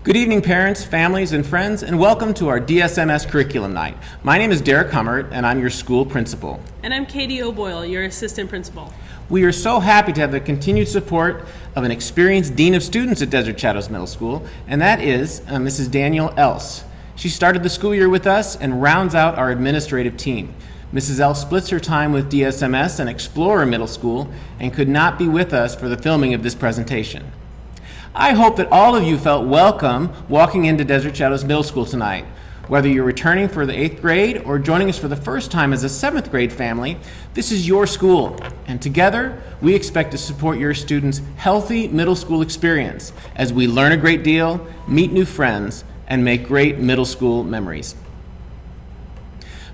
Good evening, parents, families, and friends, and welcome to our DSMS Curriculum Night. My name is Derek Hummert, and I'm your school principal. And I'm Katie O'Boyle, your assistant principal. We are so happy to have the continued support of an experienced Dean of Students at Desert Shadows Middle School, and that is Mrs. Danielle Else. She started the school year with us and rounds out our administrative team. Mrs. Else splits her time with DSMS and Explorer Middle School and could not be with us for the filming of this presentation. I hope that all of you felt welcome walking into Desert Shadows Middle School tonight. Whether you're returning for the 8th grade or joining us for the first time as a 7th grade family, this is your school, and together we expect to support your students' healthy middle school experience as we learn a great deal, meet new friends, and make great middle school memories.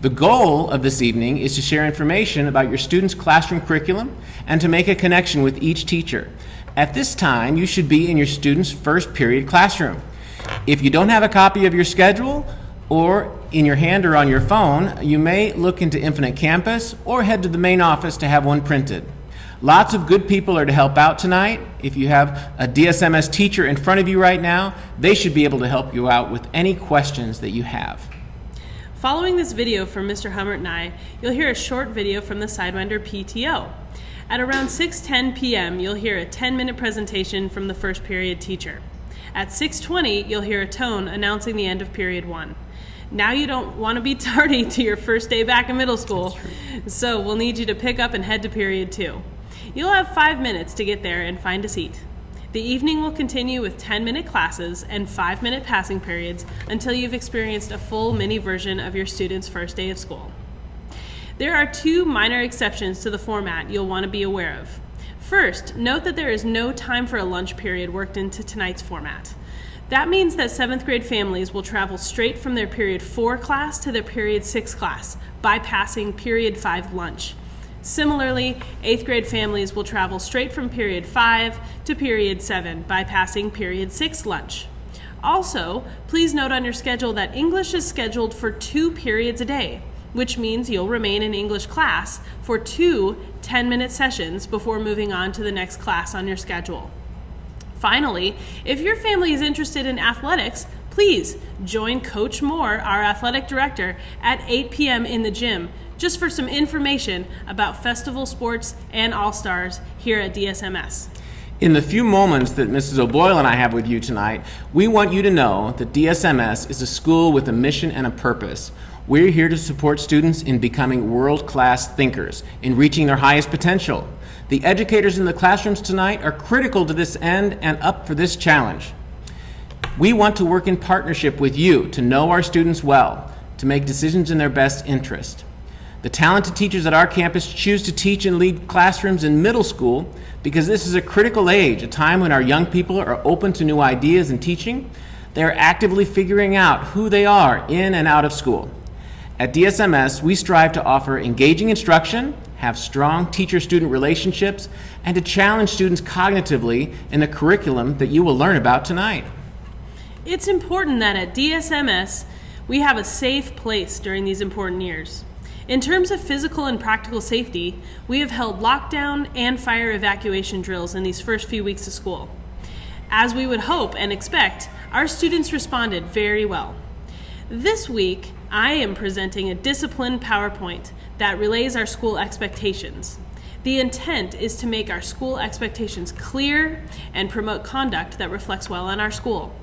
The goal of this evening is to share information about your students' classroom curriculum and to make a connection with each teacher. At this time, you should be in your student's first period classroom. If you don't have a copy of your schedule or in your hand or on your phone, you may look into Infinite Campus or head to the main office to have one printed. Lots of good people are to help out tonight. If you have a DSMS teacher in front of you right now, they should be able to help you out with any questions that you have. Following this video from Mr. Hummert and I, you'll hear a short video from the Sidewinder PTO. At around 6:10 p.m., you'll hear a 10-minute presentation from the first period teacher. At 6:20, you'll hear a tone announcing the end of period 1. Now you don't want to be tardy to your first day back in middle school, so we'll need you to pick up and head to period 2. You'll have 5 minutes to get there and find a seat. The evening will continue with 10-minute classes and 5-minute passing periods until you've experienced a full mini version of your student's first day of school. There are 2 minor exceptions to the format you'll want to be aware of. First, note that there is no time for a lunch period worked into tonight's format. That means that 7th grade families will travel straight from their period 4 class to their period 6 class, bypassing period 5 lunch. Similarly, 8th grade families will travel straight from period 5 to period 7, bypassing period 6 lunch. Also, please note on your schedule that English is scheduled for 2 periods a day, which means you'll remain in English class for 2 10-minute sessions before moving on to the next class on your schedule. Finally, if your family is interested in athletics, please join Coach Moore, our athletic director, at 8 p.m. in the gym, just for some information about festival sports and all-stars here at DSMS. In the few moments that Mrs. O'Boyle and I have with you tonight, we want you to know that DSMS is a school with a mission and a purpose. We're here to support students in becoming world-class thinkers, in reaching their highest potential. The educators in the classrooms tonight are critical to this end and up for this challenge. We want to work in partnership with you to know our students well, to make decisions in their best interest. The talented teachers at our campus choose to teach and lead classrooms in middle school because this is a critical age, a time when our young people are open to new ideas and teaching. They are actively figuring out who they are in and out of school. At DSMS, we strive to offer engaging instruction, have strong teacher-student relationships, and to challenge students cognitively in the curriculum that you will learn about tonight. It's important that at DSMS, we have a safe place during these important years. In terms of physical and practical safety, we have held lockdown and fire evacuation drills in these first few weeks of school. As we would hope and expect, our students responded very well. This week, I am presenting a discipline PowerPoint that relays our school expectations. The intent is to make our school expectations clear and promote conduct that reflects well on our school.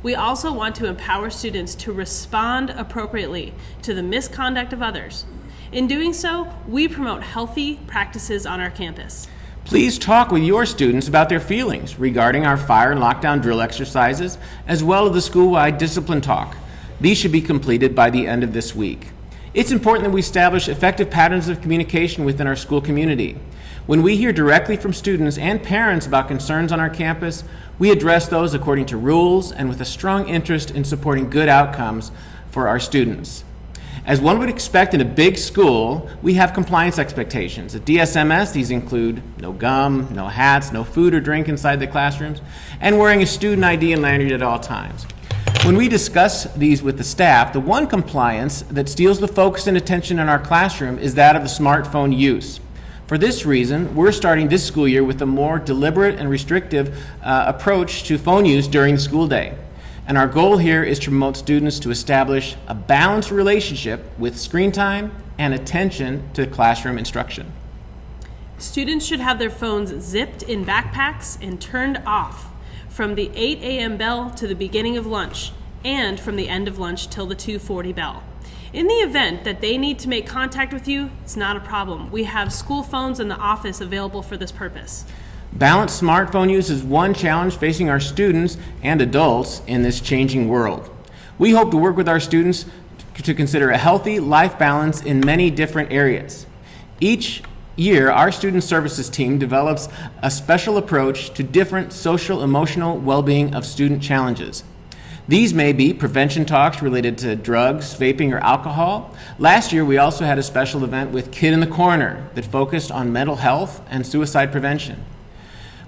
We also want to empower students to respond appropriately to the misconduct of others. In doing so, we promote healthy practices on our campus. Please talk with your students about their feelings regarding our fire and lockdown drill exercises, as well as the school-wide discipline talk. These should be completed by the end of this week. It's important that we establish effective patterns of communication within our school community. When we hear directly from students and parents about concerns on our campus, we address those according to rules and with a strong interest in supporting good outcomes for our students. As one would expect in a big school, we have compliance expectations. At DSMS, these include no gum, no hats, no food or drink inside the classrooms, and wearing a student ID and lanyard at all times. When we discuss these with the staff, the one compliance that steals the focus and attention in our classroom is that of the smartphone use. For this reason, we're starting this school year with a more deliberate and restrictive approach to phone use during the school day. And our goal here is to promote students to establish a balanced relationship with screen time and attention to classroom instruction. Students should have their phones zipped in backpacks and turned off from the 8 a.m. bell to the beginning of lunch and from the end of lunch till the 2:40 bell. In the event that they need to make contact with you, it's not a problem. We have school phones in the office available for this purpose. Balanced smartphone use is one challenge facing our students and adults in this changing world. We hope to work with our students to consider a healthy life balance in many different areas. Each year, our student services team develops a special approach to different social emotional well-being of student challenges. These may be prevention talks related to drugs, vaping, or alcohol. Last year, we also had a special event with Kid in the Corner that focused on mental health and suicide prevention.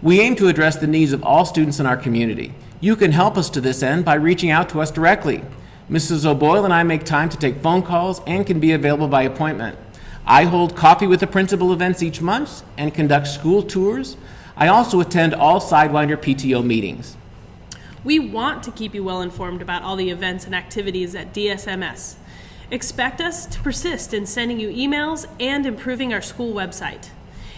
We aim to address the needs of all students in our community. You can help us to this end by reaching out to us directly. Mrs. O'Boyle and I make time to take phone calls and can be available by appointment. I hold Coffee with the Principal events each month and conduct school tours. I also attend all Sidewinder PTO meetings. We want to keep you well informed about all the events and activities at DSMS. Expect us to persist in sending you emails and improving our school website.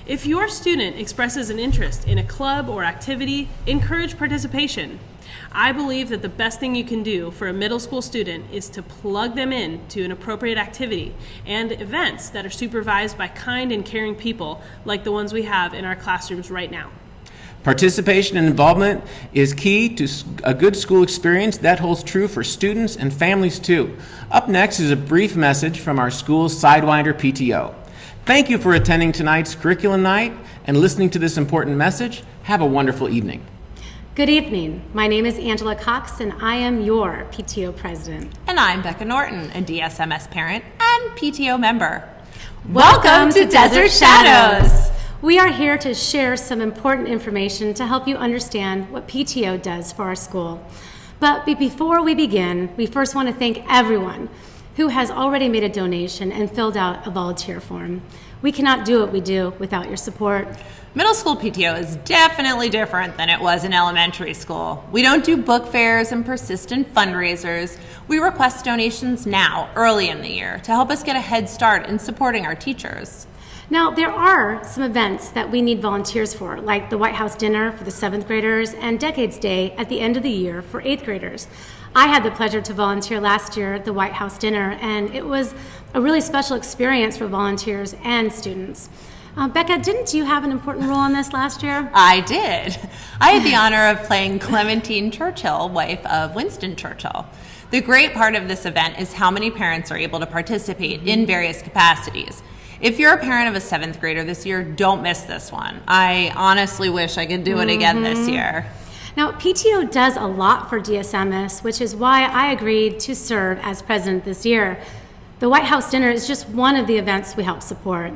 If your student expresses an interest in a club or activity, encourage participation. I believe that the best thing you can do for a middle school student is to plug them in to an appropriate activity and events that are supervised by kind and caring people like the ones we have in our classrooms right now. Participation and involvement is key to a good school experience. That holds true for students and families too. Up next is a brief message from our school's Sidewinder PTO. Thank you for attending tonight's curriculum night and listening to this important message. Have a wonderful evening. Good evening. My name is Angela Cox, and I am your PTO president. And I'm Becca Norton, a DSMS parent and PTO member. Welcome to Desert Shadows. We are here to share some important information to help you understand what PTO does for our school. But before we begin, we first want to thank everyone who has already made a donation and filled out a volunteer form. We cannot do what we do without your support. Middle school PTO is definitely different than it was in elementary school. We don't do book fairs and persistent fundraisers. We request donations now, early in the year, to help us get a head start in supporting our teachers. Now, there are some events that we need volunteers for, like the White House Dinner for the 7th graders and Decades Day at the end of the year for 8th graders. I had the pleasure to volunteer last year at the White House Dinner, and it was a really special experience for volunteers and students. Becca, didn't you have an important role in this last year? I did. I had the honor of playing Clementine Churchill, wife of Winston Churchill. The great part of this event is how many parents are able to participate in various capacities. If you're a parent of a 7th grader this year, don't miss this one. I honestly wish I could do it again this year. Now, PTO does a lot for DSMS, which is why I agreed to serve as president this year. The White House Dinner is just one of the events we help support.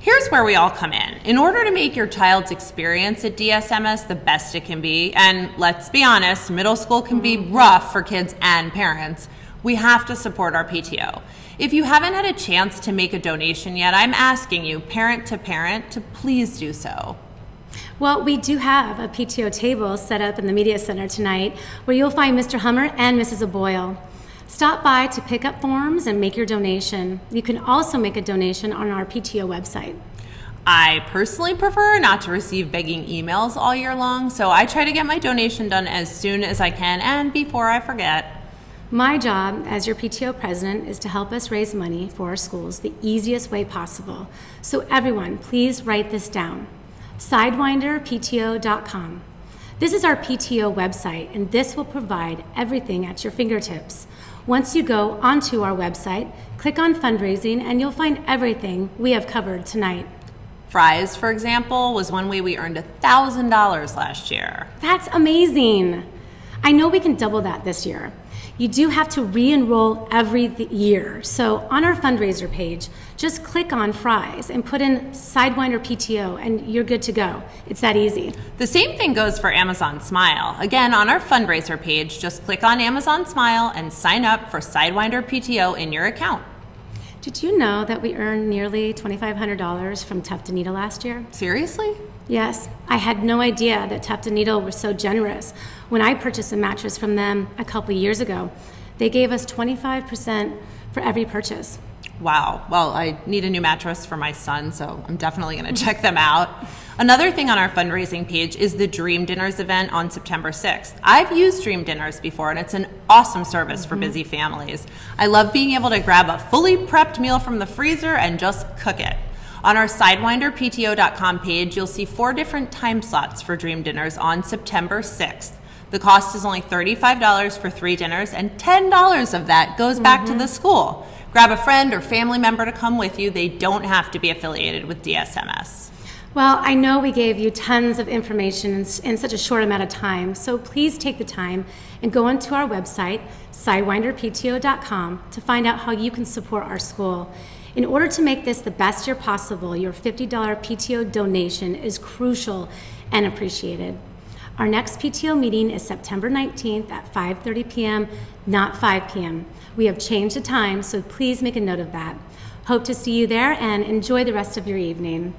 Here's where we all come in. In order to make your child's experience at DSMS the best it can be, and let's be honest, middle school can be rough for kids and parents, we have to support our PTO. If you haven't had a chance to make a donation yet, I'm asking you, parent to parent, to please do so. Well, we do have a PTO table set up in the Media Center tonight where you'll find Mr. Hummer and Mrs. O'Boyle. Stop by to pick up forms and make your donation. You can also make a donation on our PTO website. I personally prefer not to receive begging emails all year long, so I try to get my donation done as soon as I can and before I forget. My job as your PTO president is to help us raise money for our schools the easiest way possible. So everyone, please write this down. SidewinderPTO.com. This is our PTO website, and this will provide everything at your fingertips. Once you go onto our website, click on fundraising, and you'll find everything we have covered tonight. Fries, for example, was one way we earned $1,000 last year. That's amazing. I know we can double that this year. You do have to re-enroll every year. So on our fundraiser page, just click on Fries and put in Sidewinder PTO and you're good to go. It's that easy. The same thing goes for Amazon Smile. Again, on our fundraiser page, just click on Amazon Smile and sign up for Sidewinder PTO in your account. Did you know that we earned nearly $2,500 from Tuft & Needle last year? Seriously? Yes, I had no idea that Tuft & Needle were so generous When I purchased a mattress from them a couple years ago, they gave us 25% for every purchase. Wow. Well, I need a new mattress for my son, so I'm definitely going to check them out. Another thing on our fundraising page is the Dream Dinners event on September 6th. I've used Dream Dinners before, and it's an awesome service for busy families. I love being able to grab a fully prepped meal from the freezer and just cook it. On our SidewinderPTO.com page, you'll see 4 different time slots for Dream Dinners on September 6th. The cost is only $35 for 3 dinners, and $10 of that goes back to the school. Grab a friend or family member to come with you. They don't have to be affiliated with DSMS. Well, I know we gave you tons of information in such a short amount of time, so please take the time and go onto our website, SidewinderPTO.com, to find out how you can support our school. In order to make this the best year possible, your $50 PTO donation is crucial and appreciated. Our next PTO meeting is September 19th at 5:30 p.m., not 5 p.m. We have changed the time, so please make a note of that. Hope to see you there and enjoy the rest of your evening.